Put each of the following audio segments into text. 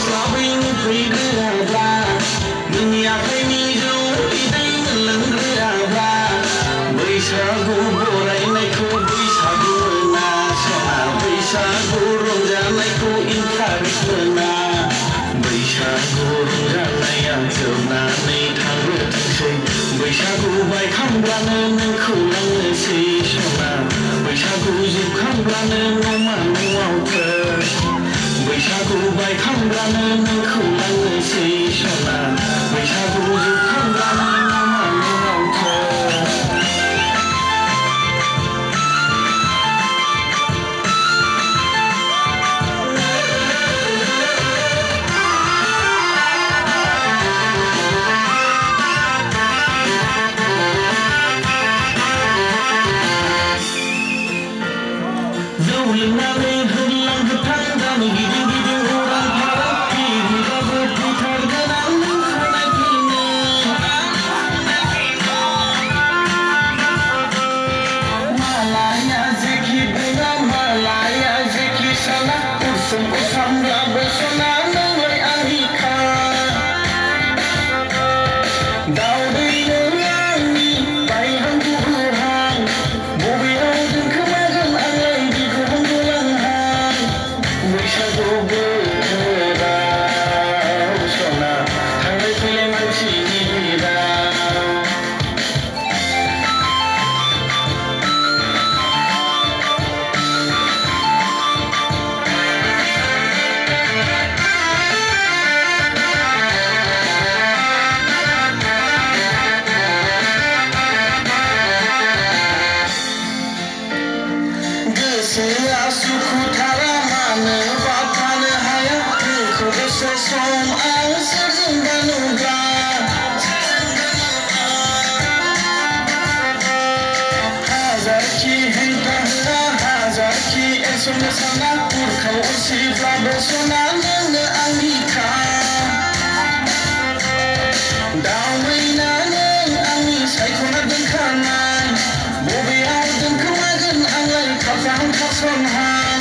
सोरांस्लाबैनो फैग्रोआब्ला नोंनि आखाइनि जौ बिदै मोनलोंग्रोआब्ला बैसागु बरायनायखौ बैसागु मोना सना बैसागु रंजानायखौ इन्टारेस्ट मोना बैसागु रंजानाया जोबनानै थांग्रोथोंसै बैसागु बायखांब्लानो नोंखौ लांनोसै सना बैसागु जोबखांब्लानो नमा न'आव फै बैसागु बायखांब्लानो नोंखौ लांनोसै सना बैसागु जोबखांब्लानो नमा न'आव फै लोंनानै होनलां गोथां गामि गिदिं गिदिं उरां फारां फिरिबाबो फैथारगोन आं नोंखौ नागिरनो मालाया जेखि बुङा मालाया जेखि साना उसुम उसामब्लाबो सना नोंलाय आंनिखा दावदैनो आंनि बायहां गुबुहां बबेयाव दोनखोमागोन आंलाय बैसागु बोथोराव सना थांलाय फैलाय मानसिनि भिराव गोसोआ सुखुथारा मानो बाथानो हाया नोंखौ दसे सम आं सोरजोंबा नुब्ला हाजारखि हेंथा होआ हाजारखि एसनो साना उरखौ उसिब्लाबो सना नोंनो आंनिखा दावैना नों आंनि सायख'ना दोनखानाय बबेयाव दोनखोमागोन आंलाय खाफाहां खासनहां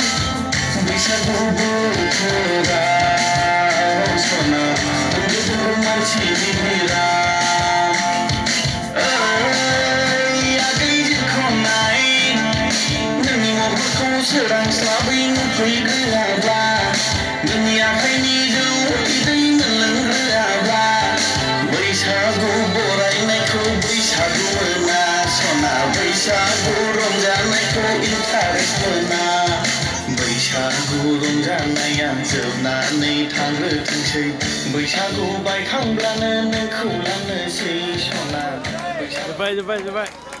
बैसागु बोथोराव सना होंगो दोंगो मानसिनि भिराव आगै जिरख'नाय नोंनि महरखौ सोरांस्लाबैनो फैग्रोआब्ला नोंनि आखाइनि जौ बिदै मोनलोंग्रोआब्ला बैसागु बरायनायखौ बैसागु मोना सना बैसागु रंजानायखौ इन्टारेस्ट मोना बैसागु रंजानाया जोबनानै थांग्रोथोंसै बैसागु बायखांब्लानो नोंखौ लांनोसै सना जोब्बाय